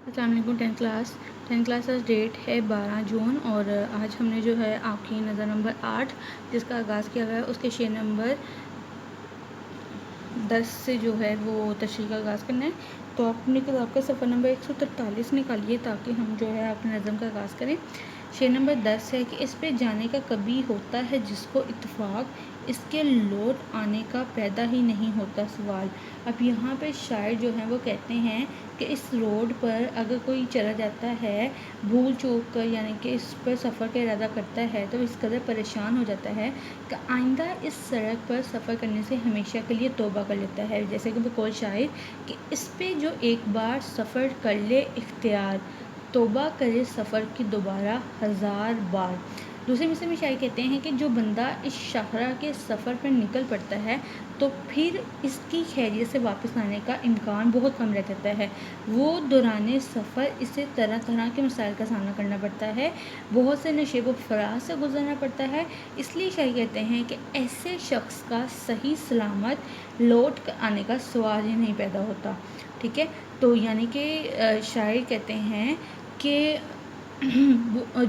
السلام علیکم tenth class date ہے 12 جون اور آج ہم نے جو ہے آپ کی نظر نمبر 8 جس کا آغاز کیا گیا ہے اس کے شعر نمبر 10 سے جو ہے وہ تشریح کا آغاز کرنا ہے. تو آپ اپنی کتاب کا صفحہ نمبر 143 نکالیے تاکہ ہم جو ہے اپنے نظم کا آغاز کریں. شعر نمبر 10 ہے کہ اس پہ جانے کا کبھی ہوتا ہے جس کو اتفاق، اس کے لوٹ آنے کا پیدا ہی نہیں ہوتا سوال. اب یہاں پہ شاعر جو ہیں وہ کہتے ہیں کہ اس روڈ پر اگر کوئی چلا جاتا ہے بھول چوک کر، یعنی کہ اس پر سفر کا ارادہ کرتا ہے تو اس قدر پریشان ہو جاتا ہے کہ آئندہ اس سڑک پر سفر کرنے سے ہمیشہ کے لیے توبہ کر لیتا ہے. جیسے کہ بقول شاعر کہ اس پہ جو ایک بار سفر کر لے اختیار، توبہ کرے سفر کی دوبارہ 1000 بار. دوسرے مصرع میں شاعر کہتے ہیں کہ جو بندہ اس شاہراہ کے سفر پر نکل پڑتا ہے تو پھر اس کی خیریت سے واپس آنے کا امکان بہت کم رہ جاتا ہے. وہ دوران سفر اسے طرح طرح کے مسائل کا سامنا کرنا پڑتا ہے، بہت سے نشیب و فراز سے گزرنا پڑتا ہے. اس لیے شاعر کہتے ہیں کہ ایسے شخص کا صحیح سلامت لوٹ کر آنے کا سوال ہی نہیں پیدا ہوتا. ٹھیک ہے، تو یعنی کہ شاعر کہتے ہیں کہ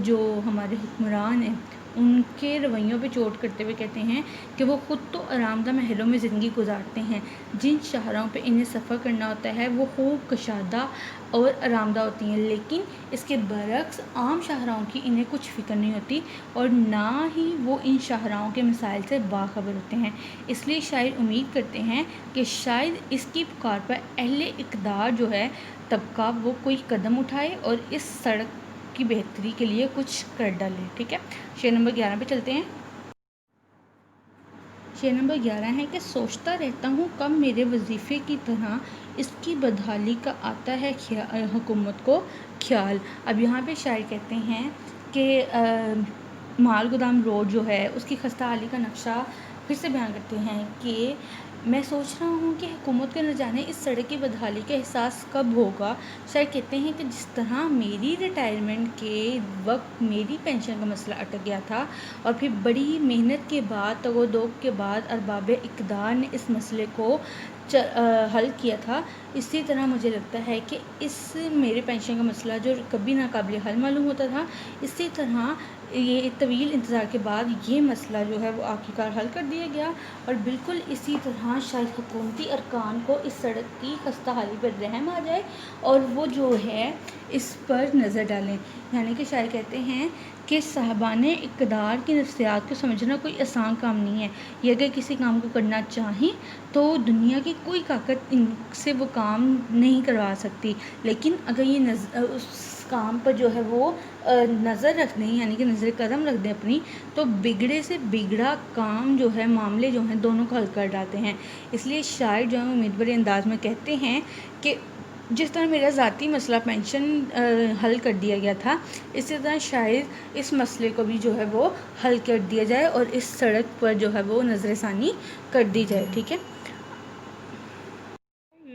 جو ہمارے حکمران ہیں ان کے رویوں پہ چوٹ کرتے ہوئے کہتے ہیں کہ وہ خود تو آرام دہ محلوں میں زندگی گزارتے ہیں، جن شاہراہوں پہ انہیں سفر کرنا ہوتا ہے وہ خوب کشادہ اور آرام دہ ہوتی ہیں، لیکن اس کے برعکس عام شاہراہوں کی انہیں کچھ فکر نہیں ہوتی اور نہ ہی وہ ان شاہراہوں کے مسائل سے باخبر ہوتے ہیں. اس لیے شاعر امید کرتے ہیں کہ شاید اس کی پکار پر اہل اقدار جو ہے طبقہ وہ کوئی قدم اٹھائے اور اس سڑک کی بہتری کے لیے کچھ کر ڈالے. ٹھیک ہے، شعر نمبر 11 پہ چلتے ہیں. شعر نمبر 11 ہے کہ سوچتا رہتا ہوں کب میرے وظیفے کی طرح اس کی بدحالی کا آتا ہے حکومت کو خیال. اب یہاں پہ شاعر کہتے ہیں کہ مال گودام روڈ جو ہے اس کی خستہ حالی کا نقشہ پھر سے بیان کرتے ہیں کہ میں سوچ رہا ہوں کہ حکومت کو نہ جانے اس سڑک کی بدحالی کا احساس کب ہوگا. شاعر کہتے ہیں کہ جس طرح میری ریٹائرمنٹ کے وقت میری پینشن کا مسئلہ اٹک گیا تھا اور پھر بڑی محنت کے بعد تگ و دوگ کے بعد ارباب اقتدار نے اس مسئلے کو حل کیا تھا، اسی طرح مجھے لگتا ہے کہ اس میرے پینشن کا مسئلہ جو کبھی ناقابل حل معلوم ہوتا تھا، اسی طرح یہ طویل انتظار کے بعد یہ مسئلہ جو ہے وہ آخرکار حل کر دیا گیا. اور بالکل اسی طرح شاید حکومتی ارکان کو اس سڑک کی خستہ حالی پر رحم آ جائے اور وہ جو ہے اس پر نظر ڈالیں. یعنی کہ شاعر کہتے ہیں کہ صاحبان اقتدار کی نفسیات کو سمجھنا کوئی آسان کام نہیں ہے. یہ اگر کسی کام کو کرنا چاہیں تو دنیا کی کوئی طاقت ان سے وہ کام نہیں کروا سکتی، لیکن اگر یہ اس کام پر جو ہے وہ نظر رکھ دیں، یعنی کہ نظر قدم رکھ دیں اپنی، تو بگڑے سے بگڑا کام جو ہے، معاملے جو ہیں دونوں کو حل کر ڈالتے ہیں. اس لیے شاعر جو ہے امید بھرے انداز میں کہتے ہیں کہ جس طرح میرا ذاتی مسئلہ پینشن حل کر دیا گیا تھا، اسی طرح شاید اس مسئلے کو بھی جو ہے وہ حل کر دیا جائے اور اس سڑک پر جو ہے وہ نظر ثانی کر دی جائے. ٹھیک ہے،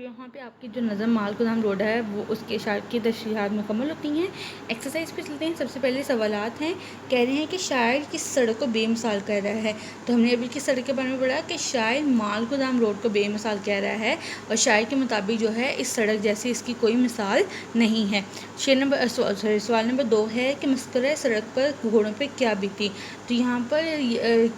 یہاں پہ آپ کی جو نظم مال گودام روڈ ہے وہ اس کے شاعر کی تشریحات مکمل ہوتی ہیں. ایکسرسائز پہ چلتے ہیں. سب سے پہلے سوالات ہیں. کہہ رہے ہیں کہ شاعر کس سڑک کو بے مثال کہہ رہا ہے. تو ہم نے ابھی کس سڑک کے بارے میں پڑھا کہ شاعر مال گودام روڈ کو بے مثال کہہ رہا ہے اور شاعر کے مطابق جو ہے اس سڑک جیسی اس کی کوئی مثال نہیں ہے. سوال نمبر 2 ہے کہ مسکرہ سڑک پر گھوڑوں پہ کیا بیتی. تو یہاں پر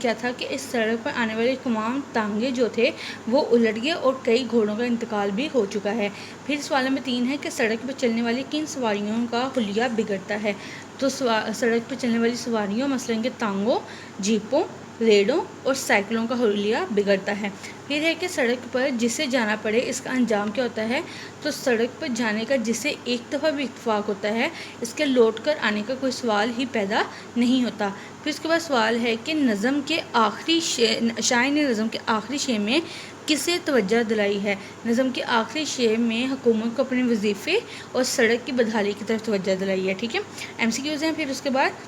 کیا تھا کہ اس سڑک پر آنے والے تمام تانگے جو تھے وہ الٹ گئے اور کئی گھوڑوں کا انتقال بھی ہو چکا ہے. پھر سوال نمبر 3 ہے کہ سڑک پر چلنے والی کن سواریوں کا حلیہ بگڑتا ہے. تو سڑک پر چلنے والی سواریوں مثلاً کہ تانگوں، جیپوں، ریڑوں اور سائیکلوں کا حلیہ بگڑتا ہے. پھر ہے کہ سڑک پر جسے جانا پڑے اس کا انجام کیا ہوتا ہے. تو سڑک پر جانے کا جسے ایک دفعہ بھی اتفاق ہوتا ہے اس کے لوٹ کر آنے کا کوئی سوال ہی پیدا نہیں ہوتا. پھر اس کے بعد سوال ہے کہ نظم کے آخری شاعر نے نظم کے آخری شعر میں کسے توجہ دلائی ہے. نظم کے آخری شعر میں حکومت کو اپنے وظیفے اور سڑک کی بدحالی کی طرف توجہ دلائی ہے. ٹھیک ہے، ایم سی کیوز ہیں. پھر اس کے بعد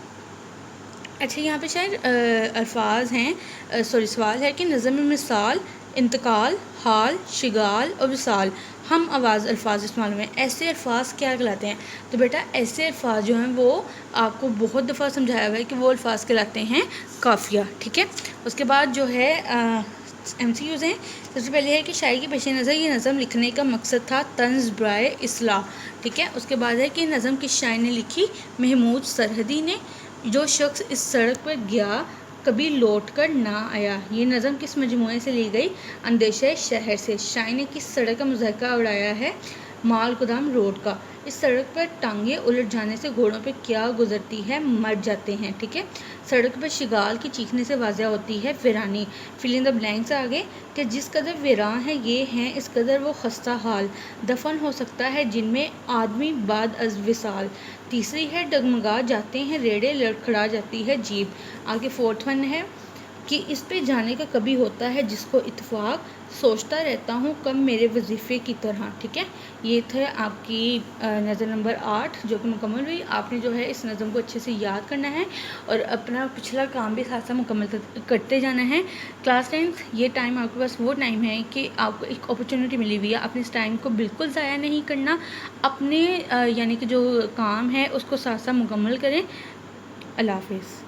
اچھا یہاں پہ شاید الفاظ ہیں، سوال ہے کہ نظم میں مثال، انتقال، حال، شگال اور وصال ہم آواز الفاظ استعمال ہوئے ہیں. ایسے الفاظ کیا کہلاتے ہیں. تو بیٹا ایسے الفاظ جو ہیں وہ آپ کو بہت دفعہ سمجھایا ہوا ہے کہ وہ الفاظ کہلاتے ہیں قافیہ. ٹھیک ہے، اس کے بعد جو ہے MCQs ہیں. سب سے پہلے ہے کہ شاعر کے پیش نظر یہ نظم لکھنے کا مقصد تھا طنز برائے اصلاح. ٹھیک ہے. اس کے بعد ہے کہ نظم کس شاعر نے لکھی؟ محمود سرحدی نے. جو شخص اس سڑک پر گیا کبھی لوٹ کر نہ آیا. یہ نظم کس مجموعے سے لی گئی؟ اندیشہ شہر سے. شاعر نے کس سڑک کا مذاکرہ اڑایا ہے؟ مال گودام روڈ کا. اس سڑک پر ٹانگیں الٹ جانے سے گھوڑوں پہ کیا گزرتی ہے؟ مر جاتے ہیں. ٹھیک ہے. سڑک پر شگال کی چیخنے سے واضح ہوتی ہے ویرانی. فل ان دا بلینکس آگے کہ جس قدر ویراں ہے یہ ہیں اس قدر وہ خستہ حال. دفن ہو سکتا ہے جن میں آدمی بعد از وصال. تیسری ہے ڈگمگا جاتے ہیں ریڑے لڑکھڑا جاتی ہے جیب. آگے 4th ون ہے کہ اس پہ جانے کا کبھی ہوتا ہے جس کو اتفاق. سوچتا رہتا ہوں کم میرے وظیفے کی طرح. ٹھیک ہے. یہ تھے آپ کی نظم نمبر 8 جو کہ مکمل ہوئی. آپ نے جو ہے اس نظم کو اچھے سے یاد کرنا ہے اور اپنا پچھلا کام بھی ساتھ ساتھ مکمل کرتے جانا ہے. کلاس 10 یہ ٹائم آپ کے پاس وہ ٹائم ہے کہ آپ کو ایک اپرچونیٹی ملی ہوئی ہے. اپنے اس ٹائم کو بالکل ضائع نہیں کرنا. اپنے یعنی کہ جو کام ہے اس کو ساتھ ساتھ مکمل کریں. اللہ حافظ.